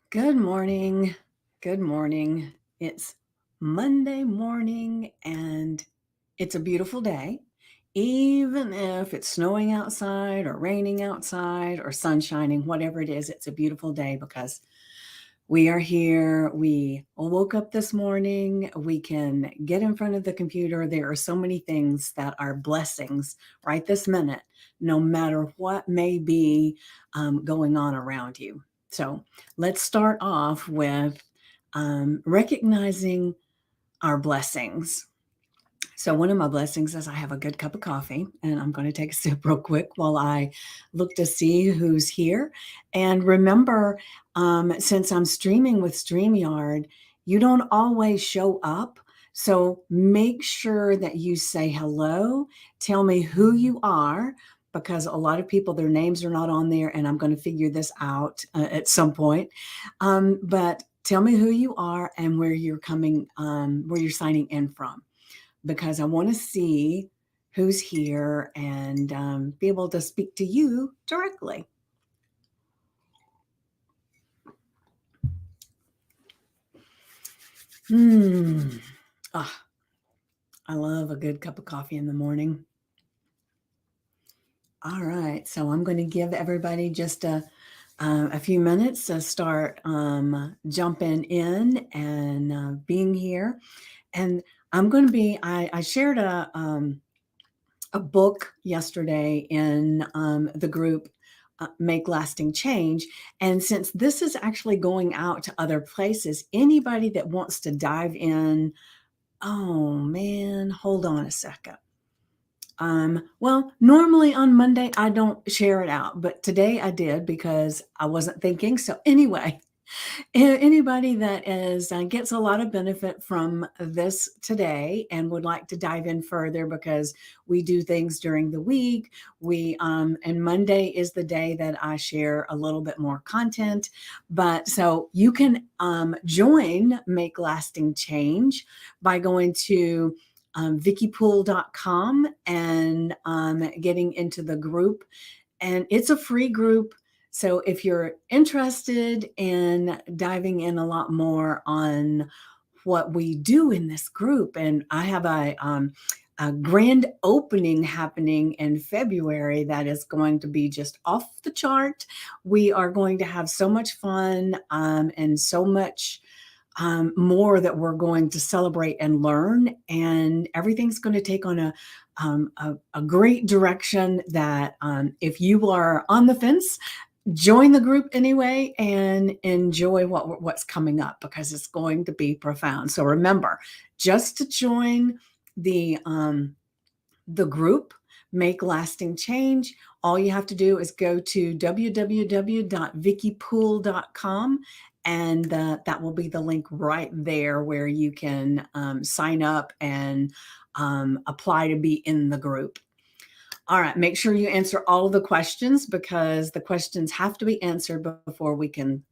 Good morning. Good morning. It's Monday morning and it's a beautiful day. Even if it's snowing outside or raining outside or sun shining, whatever it is, it's a beautiful day because we are here. We woke up this morning. We can get in front of the computer. There are so many things that are blessings right this minute, no matter what may be going on around you. So let's start off with recognizing our blessings. So, one of my blessings is I have a good cup of coffee, and I'm going to take a sip real quick while I look to see who's here. And remember, since I'm streaming with StreamYard, you don't always show up. So, make sure that you say hello, tell me who you are, because a lot of people, their names are not on there, and I'm going to figure this out at some point. But tell me who you are and where you're coming, where you're signing in from because I want to see who's here and be able to speak to you directly. Hmm. Ah, I love a good cup of coffee in the morning. All right, so I'm going to give everybody just a few minutes to start jumping in and being here. And I'm going to be. I shared a book yesterday in the group Make Lasting Change. And since this is actually going out to other places, anybody that wants to dive in, oh man, hold on a second. Well, normally on Monday I don't share it out, but today I did because I wasn't thinking. So anyway, anybody that is gets a lot of benefit from this today and would like to dive in further because we do things during the week. We and Monday is the day that I share a little bit more content. But so you can join Make Lasting Change by going to vickypool.com and getting into the group. And it's a free group. So if you're interested in diving in a lot more on what we do in this group, and I have a grand opening happening in February that is going to be just off the chart. We are going to have so much fun and so much more that we're going to celebrate and learn, and everything's going to take on a great direction that if you are on the fence, join the group anyway and enjoy what's coming up because it's going to be profound. So remember, just to join the group Make Lasting Change, all you have to do is go to www.vickypool.com, and that will be the link right there where you can sign up and apply to be in the group. All right, make sure you answer all of the questions because the questions have to be answered before we can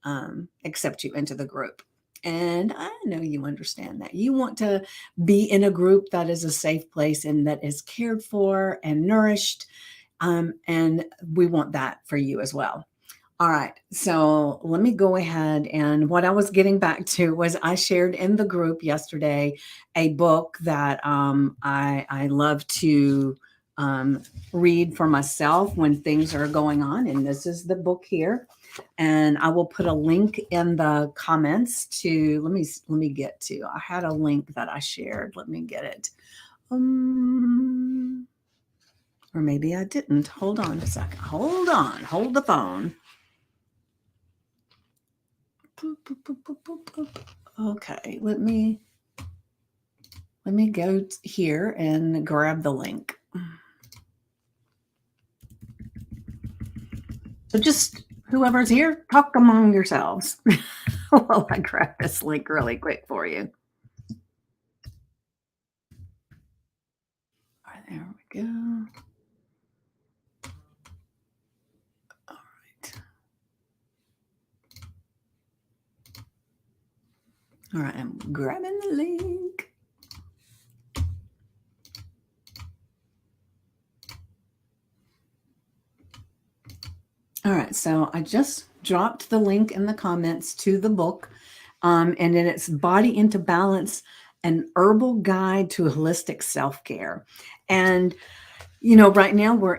accept you into the group. And I know you understand that. You want to be in a group that is a safe place and that is cared for and nourished. And we want that for you as well. All right, so let me go ahead. And what I was getting back to was I shared in the group yesterday a book that I love to read for myself when things are going on. And this is the book here. And I will put a link in the comments to let me get to. I had a link that I shared. Let me get it. Or maybe I didn't. Hold on a second. Hold on. Hold the phone. Okay, let me go here and grab the link. So just whoever's here, talk among yourselves while I grab this link really quick for you. All right, there we go. All right. All right, I'm grabbing the link. All right, so I just dropped the link in the comments to the book, and then it's Body into Balance, an herbal guide to holistic self-care. And right now we're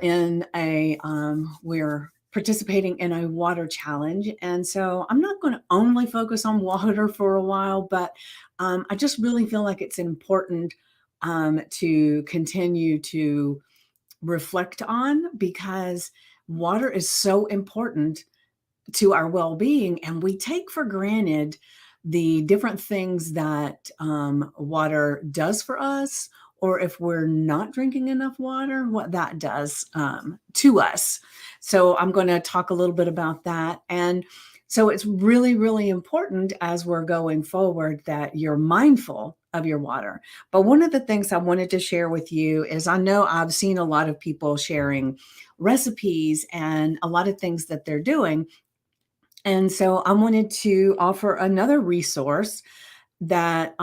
participating in a water challenge, and so I'm not going to only focus on water for a while, but I just really feel like it's important to continue to reflect on, because water is so important to our well-being, and we take for granted the different things that water does for us, or if we're not drinking enough water, what that does to us. So I'm going to talk a little bit about that. And so it's really, really important as we're going forward that you're mindful of your water. But one of the things I wanted to share with you is, I know I've seen a lot of people sharing recipes and a lot of things that they're doing, and so I wanted to offer another resource that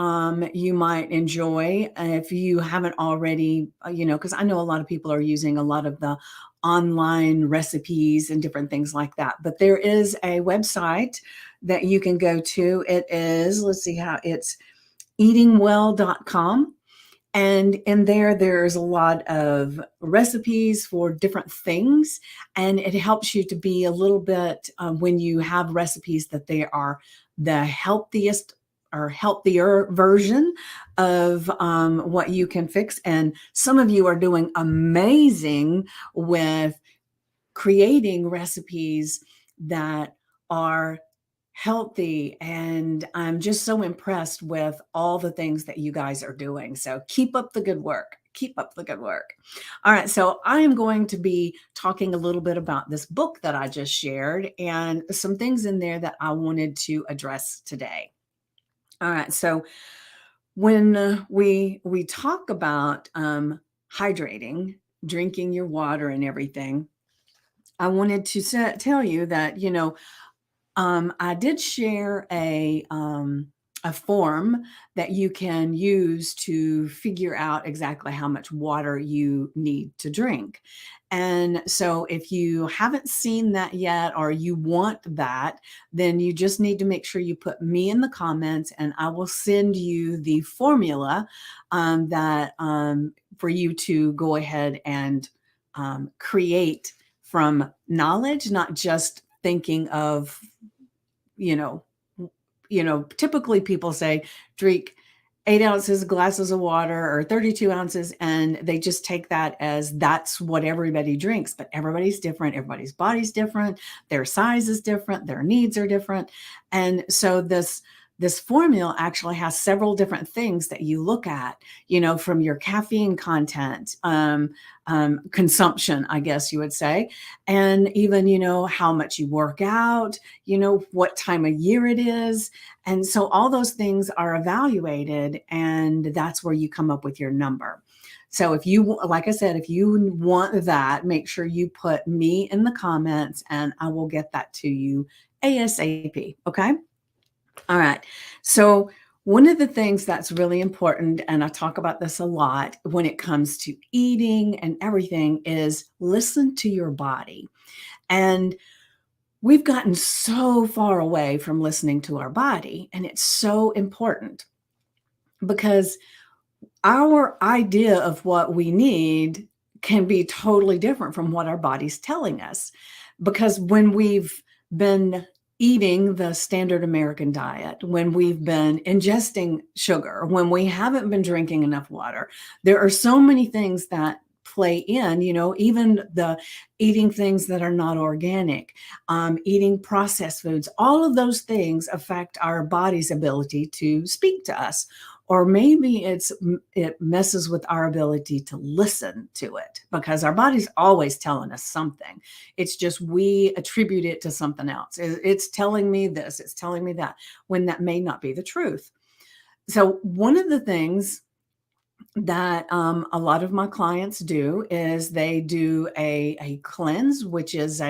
you might enjoy if you haven't already, because I know a lot of people are using a lot of the online recipes and different things like that. But there is a website that you can go to. It is, let's see how it's eatingwell.com. And in there, there's a lot of recipes for different things. And it helps you to be a little bit, when you have recipes, that they are the healthiest or healthier version of what you can fix. And some of you are doing amazing with creating recipes that are healthy. And I'm just so impressed with all the things that you guys are doing. So keep up the good work. Keep up the good work. All right. So I am going to be talking a little bit about this book that I just shared, and some things in there that I wanted to address today. All right. So when we talk about hydrating, drinking your water and everything, I wanted to tell you that, I did share a form that you can use to figure out exactly how much water you need to drink. And so if you haven't seen that yet, or you want that, then you just need to make sure you put me in the comments, and I will send you the formula that for you to go ahead and create from knowledge, not just thinking of, you know, typically people say drink 8 ounces glasses of water or 32 ounces, and they just take that as that's what everybody drinks. But everybody's different. Everybody's body's different. Their size is different. Their needs are different. And so this formula actually has several different things that you look at, from your caffeine content, consumption, I guess you would say, and even, how much you work out, what time of year it is. And so all those things are evaluated, and that's where you come up with your number. So if you, like I said, if you want that, make sure you put me in the comments, and I will get that to you ASAP. Okay. All right. So one of the things that's really important, and I talk about this a lot when it comes to eating and everything, is listen to your body. And we've gotten so far away from listening to our body, and it's so important, because our idea of what we need can be totally different from what our body's telling us. Because when we've been eating the standard American diet, when we've been ingesting sugar, when we haven't been drinking enough water, there are so many things that play in, even the eating things that are not organic, eating processed foods, all of those things affect our body's ability to speak to us. Or maybe it messes with our ability to listen to it, because our body's always telling us something. It's just we attribute it to something else. It's telling me this, it's telling me that, when that may not be the truth. So one of the things that a lot of my clients do is they do a cleanse, which is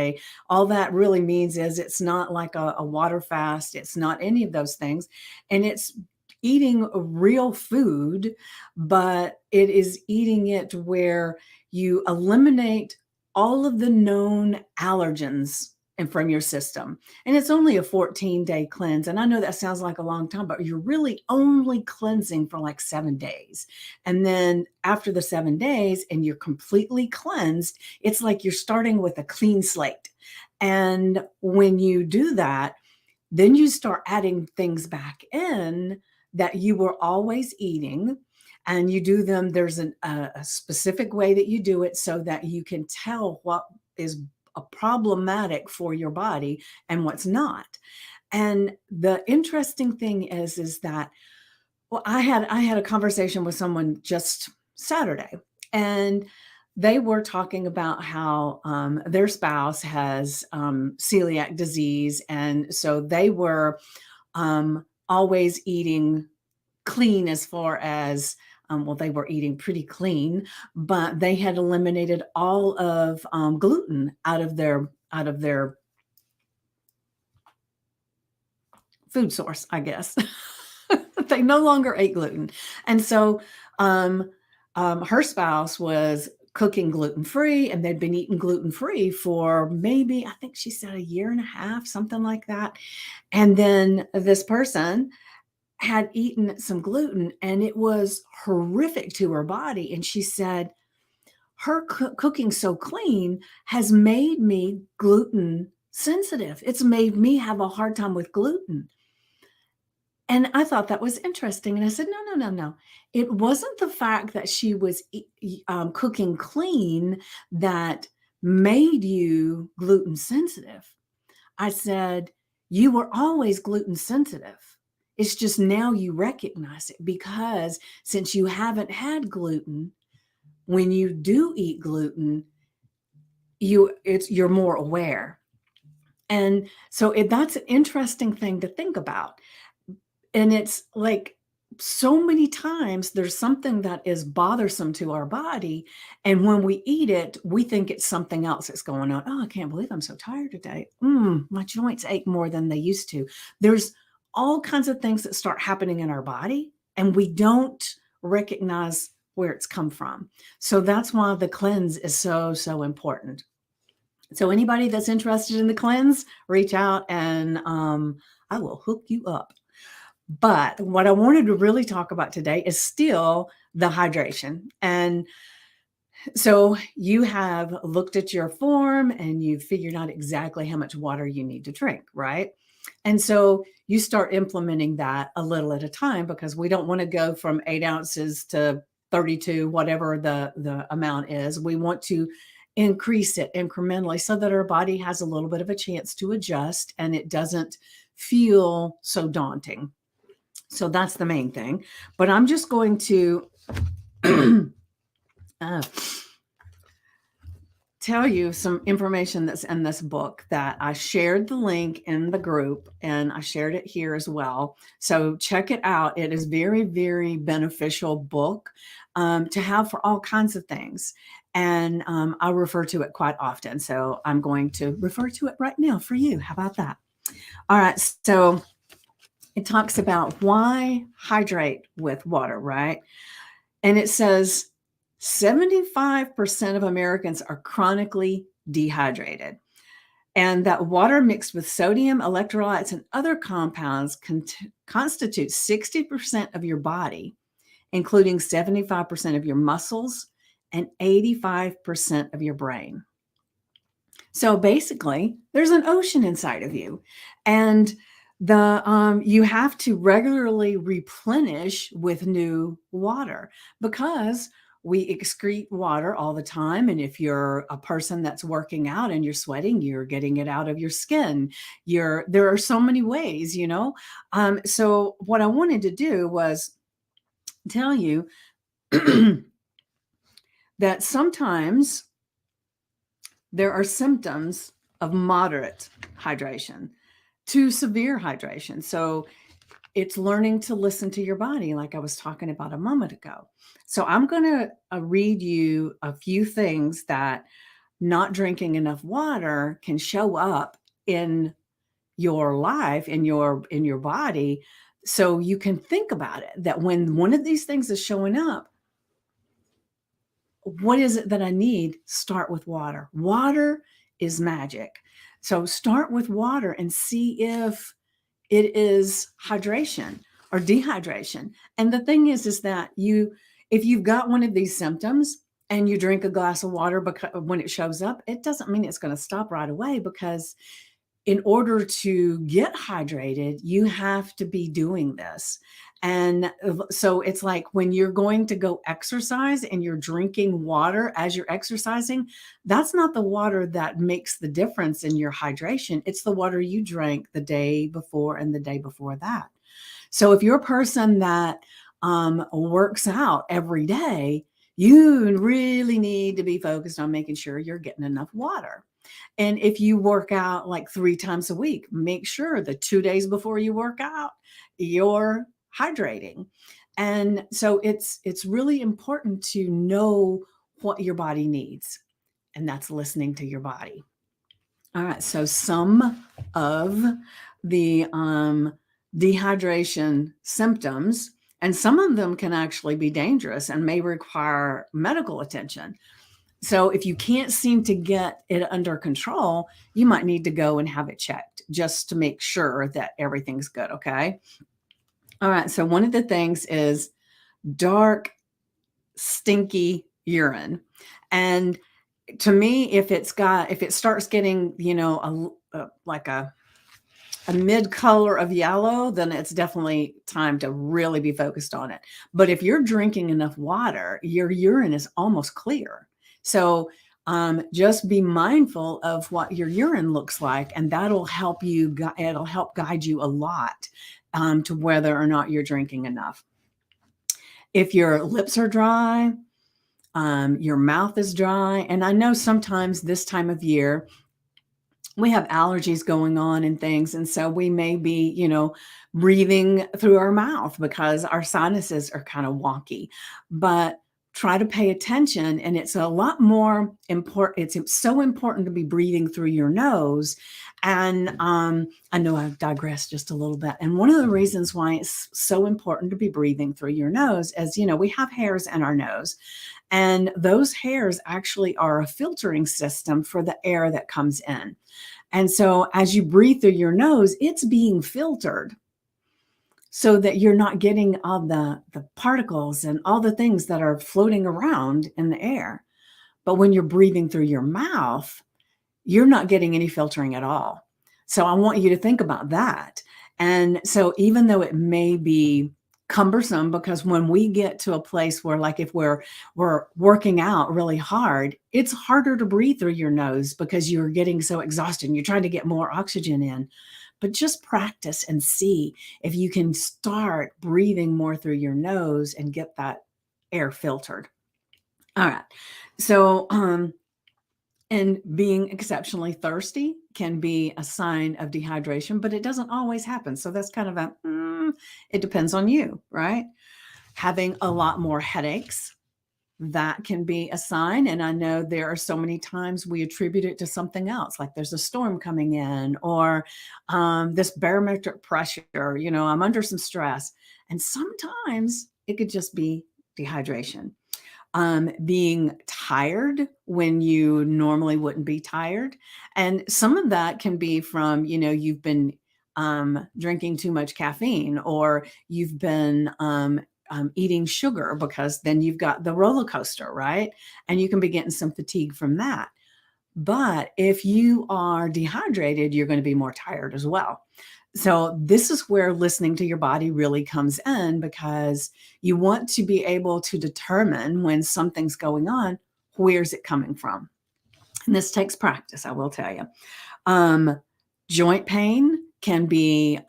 all that really means is it's not like a water fast. It's not any of those things. And it's eating real food, but it is eating it where you eliminate all of the known allergens and from your system. And it's only a 14-day cleanse. And I know that sounds like a long time, but you're really only cleansing for like 7 days. And then after the 7 days and you're completely cleansed, it's like you're starting with a clean slate. And when you do that, then you start adding things back in that you were always eating, and you do them. There's a specific way that you do it so that you can tell what is a problematic for your body and what's not. And the interesting thing is that, well, I had a conversation with someone just Saturday, and they were talking about how their spouse has celiac disease, and so they were always eating clean as far as well, they were eating pretty clean, but they had eliminated all of gluten out of their food source, I guess. They no longer ate gluten. And so her spouse was cooking gluten free, and they'd been eating gluten free for maybe, I think she said, a year and a half, something like that. And then this person had eaten some gluten, and it was horrific to her body. And she said, her cooking so clean has made me gluten sensitive. It's made me have a hard time with gluten. And I thought that was interesting. And I said, no, no, no, no. It wasn't the fact that she was cooking clean that made you gluten sensitive. I said, you were always gluten sensitive. It's just now you recognize it, because since you haven't had gluten, when you do eat gluten, you're more aware. And so that's an interesting thing to think about. And it's like, so many times there's something that is bothersome to our body, and when we eat it, we think it's something else that's going on. Oh, I can't believe I'm so tired today. My joints ache more than they used to. There's all kinds of things that start happening in our body, and we don't recognize where it's come from. So that's why the cleanse is so, so important. So anybody that's interested in the cleanse, reach out, and I will hook you up. But what I wanted to really talk about today is still the hydration. And so you have looked at your form and you've figured out exactly how much water you need to drink, right? And so you start implementing that a little at a time, because we don't want to go from 8 ounces to 32, whatever the amount is. We want to increase it incrementally so that our body has a little bit of a chance to adjust and it doesn't feel so daunting. So that's the main thing. But I'm just going to tell you some information that's in this book that I shared the link in the group, and I shared it here as well. So check it out. It is very, very beneficial book to have for all kinds of things. And I refer to it quite often. So I'm going to refer to it right now for you. How about that? All right. So it talks about why hydrate with water, right? And it says 75% of Americans are chronically dehydrated, and that water mixed with sodium, electrolytes, and other compounds constitutes 60% of your body, including 75% of your muscles and 85% of your brain. So basically, there's an ocean inside of you, and you have to regularly replenish with new water, because we excrete water all the time. And if you're a person that's working out and you're sweating, you're getting it out of your skin. There are so many ways, you know. So what I wanted to do was tell you that sometimes there are symptoms of moderate hydration to severe hydration. So it's learning to listen to your body, like I was talking about a moment ago. So I'm going to read you a few things that not drinking enough water can show up in your life, in your body, so you can think about it, that when one of these things is showing up, what is it that I need? Start with water. Water is magic. So start with water and see if it is hydration or dehydration. And the thing is that if you've got one of these symptoms and you drink a glass of water because when it shows up, it doesn't mean it's going to stop right away, because in order to get hydrated, you have to be doing this. And so it's like when you're going to go exercise and you're drinking water as you're exercising, that's not the water that makes the difference in your hydration. It's the water you drank the day before and the day before that. So if you're a person that works out every day, you really need to be focused on making sure you're getting enough water. And if you work out like 3 times a week, make sure the 2 days before you work out, you're hydrating. And so it's really important to know what your body needs, and that's listening to your body. All right, so some of the dehydration symptoms, and some of them can actually be dangerous and may require medical attention. So if you can't seem to get it under control, you might need to go and have it checked just to make sure that everything's good. Okay. All right. So one of the things is dark, stinky urine. And to me, if it starts getting, like a mid color of yellow, then it's definitely time to really be focused on it. But if you're drinking enough water, your urine is almost clear. So just be mindful of what your urine looks like, and that'll help you. It'll help guide you a lot to whether or not you're drinking enough. If your lips are dry, your mouth is dry, and I know sometimes this time of year we have allergies going on and things. And so we may be, breathing through our mouth because our sinuses are kind of wonky. But try to pay attention. And it's a lot more important. It's so important to be breathing through your nose. And I know I've digressed just a little bit. And one of the reasons why it's so important to be breathing through your nose is, we have hairs in our nose. And those hairs actually are a filtering system for the air that comes in. And so as you breathe through your nose, it's being filtered so that you're not getting all the particles and all the things that are floating around in the air. But when you're breathing through your mouth, you're not getting any filtering at all. So I want you to think about that. And so even though it may be cumbersome, because when we get to a place where, like, if we're working out really hard, it's harder to breathe through your nose because you're getting so exhausted and you're trying to get more oxygen in. But just practice and see if you can start breathing more through your nose and get that air filtered. All right. So and being exceptionally thirsty can be a sign of dehydration, but it doesn't always happen. So that's kind of it depends on you, right? Having a lot more headaches, that can be a sign. And I know there are so many times we attribute it to something else, like there's a storm coming in, or this barometric pressure, I'm under some stress. And sometimes it could just be dehydration. Being tired when you normally wouldn't be tired. And some of that can be from, you've been drinking too much caffeine, or you've been eating sugar, because then you've got the roller coaster, right? And you can be getting some fatigue from that. But if you are dehydrated, you're going to be more tired as well. So this is where listening to your body really comes in, because you want to be able to determine when something's going on, where's it coming from? And this takes practice, I will tell you. Joint pain can be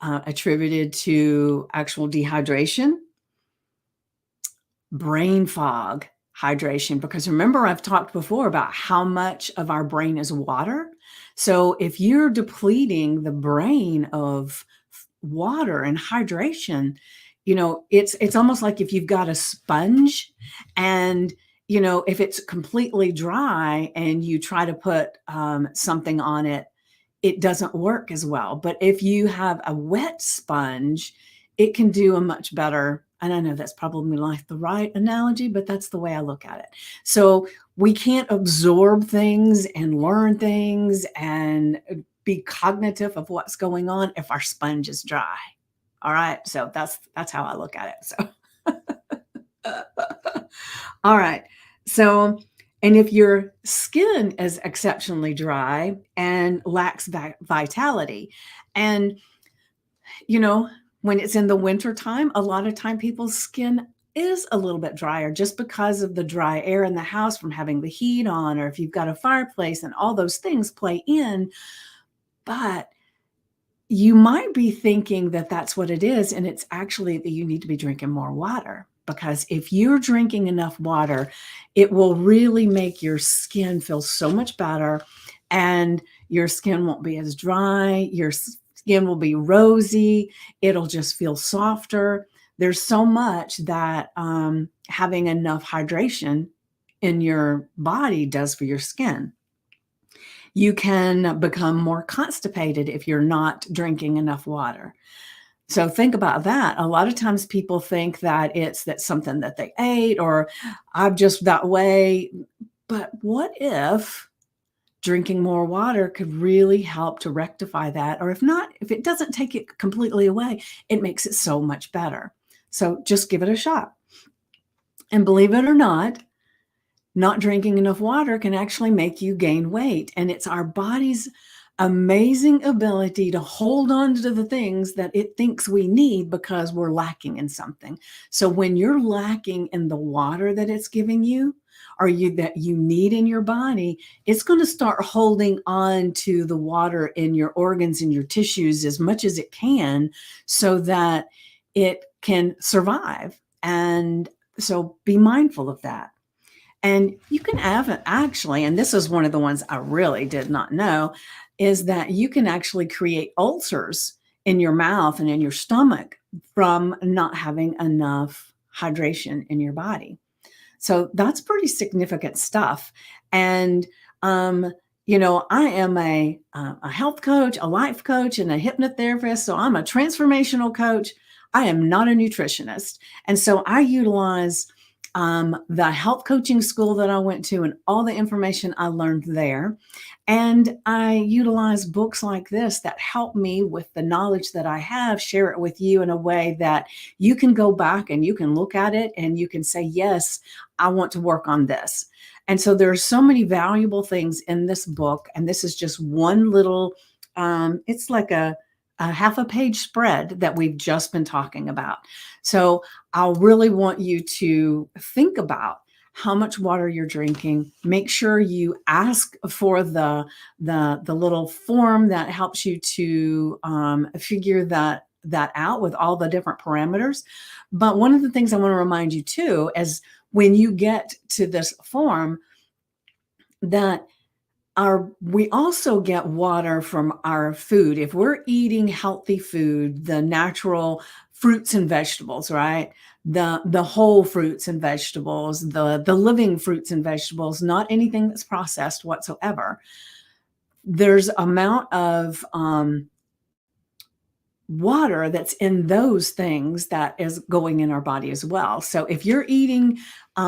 attributed to actual dehydration. Brain fog, hydration, because remember, I've talked before about how much of our brain is water. So if you're depleting the brain of water and hydration, it's almost like if you've got a sponge, and if it's completely dry and you try to put something on it, it doesn't work as well. But if you have a wet sponge, it can do a much better And I know that's probably not the right analogy, but that's the way I look at it. So we can't absorb things and learn things and be cognitive of what's going on if our sponge is dry. All right. So that's how I look at it. So all right. So, and if your skin is exceptionally dry and lacks vitality, and you know, when it's in the winter time, a lot of time people's skin is a little bit drier just because of the dry air in the house from having the heat on, or if you've got a fireplace and all those things play in. But you might be thinking that that's what it is, and it's actually that you need to be drinking more water. Because if you're drinking enough water, it will really make your skin feel so much better, and your skin won't be as dry. Your skin will be rosy. It'll just feel softer. There's so much that having enough hydration in your body does for your skin. You can become more constipated if you're not drinking enough water. So think about that. A lot of times people think that it's that something that they ate or I'm just that way. But what if drinking more water could really help to rectify that? Or if not, if it doesn't take it completely away, it makes it so much better. So just give it a shot. And believe it or not drinking enough water can actually make you gain weight. And it's our body's amazing ability to hold on to the things that it thinks we need because we're lacking in something. So when you're lacking in the water that it's giving you, or that you need in your body, it's going to start holding on to the water in your organs and your tissues as much as it can so that it can survive. And so be mindful of that. And you can have actually, and this is one of the ones I really did not know, is that you can actually create ulcers in your mouth and in your stomach from not having enough hydration in your body. So that's pretty significant stuff. And, I am a health coach, a life coach, and a hypnotherapist. So I'm a transformational coach. I am not a nutritionist. And so I utilize the health coaching school that I went to and all the information I learned there. And I utilize books like this that help me with the knowledge that I have, share it with you in a way that you can go back and you can look at it and you can say, yes, I want to work on this. And so there are so many valuable things in this book. And this is just one little, it's like a half a page spread that we've just been talking about. So I'll really want you to think about how much water you're drinking. Make sure you ask for the little form that helps you to figure that out with all the different parameters. But one of the things I want to remind you too is when you get to this form that we also get water from our food. If we're eating healthy food, the natural fruits and vegetables, right? The whole fruits and vegetables, the living fruits and vegetables, not anything that's processed whatsoever. There's amount of water that's in those things that is going in our body as well. So if you're eating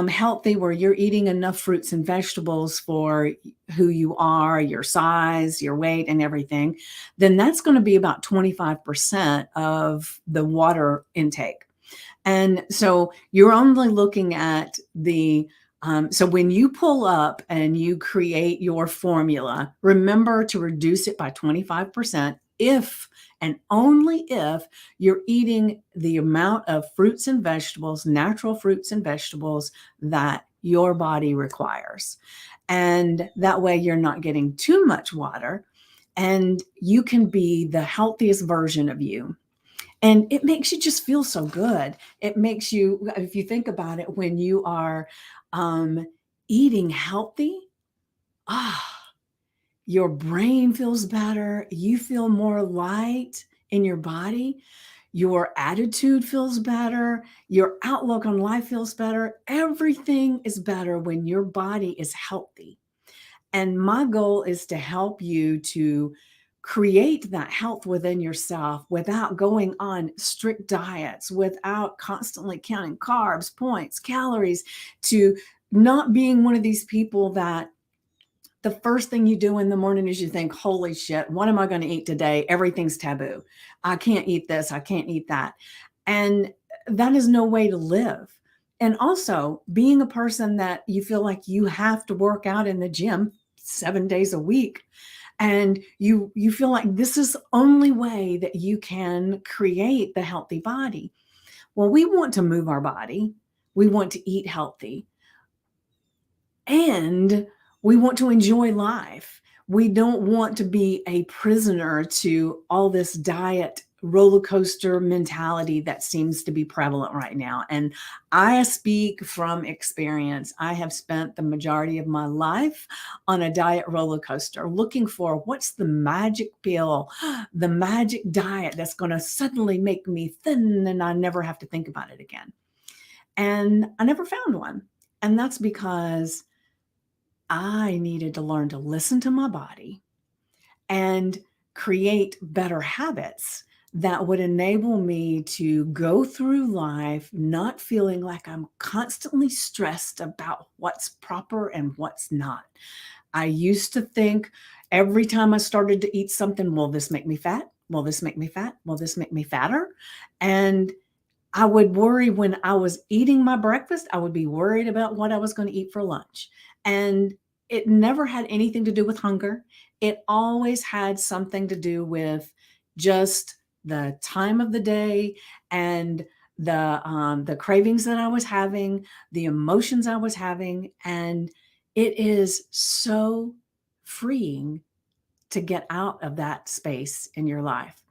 healthy, where you're eating enough fruits and vegetables for who you are, your size, your weight, and everything, then that's going to be about 25% of the water intake. And so you're only looking at so when you pull up and you create your formula, remember to reduce it by 25% if and only if you're eating the amount of fruits and vegetables, natural fruits and vegetables that your body requires. And that way you're not getting too much water and you can be the healthiest version of you. And it makes you just feel so good. It makes you, if you think about it, when you are eating healthy, ah, your brain feels better. You feel more light in your body. Your attitude feels better. Your outlook on life feels better. Everything is better when your body is healthy. And my goal is to help you to create that health within yourself without going on strict diets, without constantly counting carbs, points, calories, to not being one of these people that the first thing you do in the morning is you think, holy shit, what am I going to eat today? Everything's taboo. I can't eat this. I can't eat that. And that is no way to live. And also being a person that you feel like you have to work out in the gym 7 days a week, and you feel like this is the only way that you can create the healthy body. Well, we want to move our body. We want to eat healthy, and we want to enjoy life. We don't want to be a prisoner to all this diet roller coaster mentality that seems to be prevalent right now. And I speak from experience. I have spent the majority of my life on a diet roller coaster looking for what's the magic pill, the magic diet that's going to suddenly make me thin and I never have to think about it again. And I never found one. And that's because I needed to learn to listen to my body and create better habits that would enable me to go through life not feeling like I'm constantly stressed about what's proper and what's not. I used to think every time I started to eat something, will this make me fat? Will this make me fat? Will this make me fatter? And I would worry when I was eating my breakfast, I would be worried about what I was going to eat for lunch. And it never had anything to do with hunger. It always had something to do with just the time of the day and the cravings that I was having, the emotions I was having, and it is so freeing to get out of that space in your life.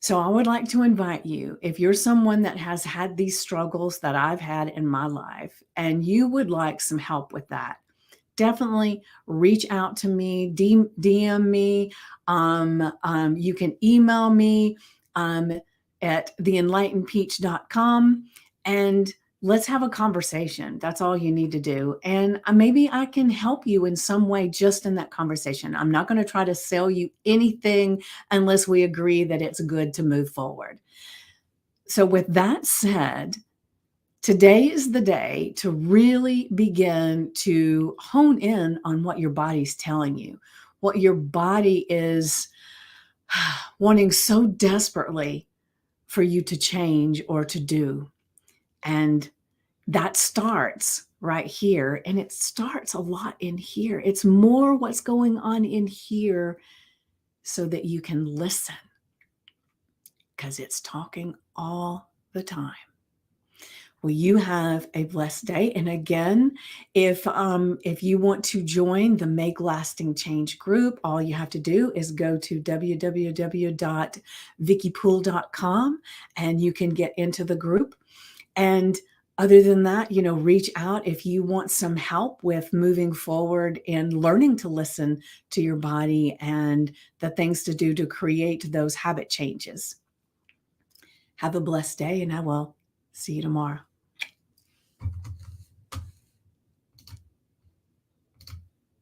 So I would like to invite you, if you're someone that has had these struggles that I've had in my life and you would like some help with that, definitely reach out to me, DM me. You can email me at theenlightenedpeach.com, and let's have a conversation. That's all you need to do. And maybe I can help you in some way just in that conversation. I'm not going to try to sell you anything unless we agree that it's good to move forward. So, with that said, today is the day to really begin to hone in on what your body's telling you, what your body is wanting so desperately for you to change or to do. And that starts right here. And it starts a lot in here. It's more what's going on in here so that you can listen, because it's talking all the time. Well, you have a blessed day. And again, if you want to join the Make Lasting Change group, all you have to do is go to www.vickipoole.com and you can get into the group. And other than that, reach out if you want some help with moving forward and learning to listen to your body and the things to do to create those habit changes. Have a blessed day, and I will see you tomorrow.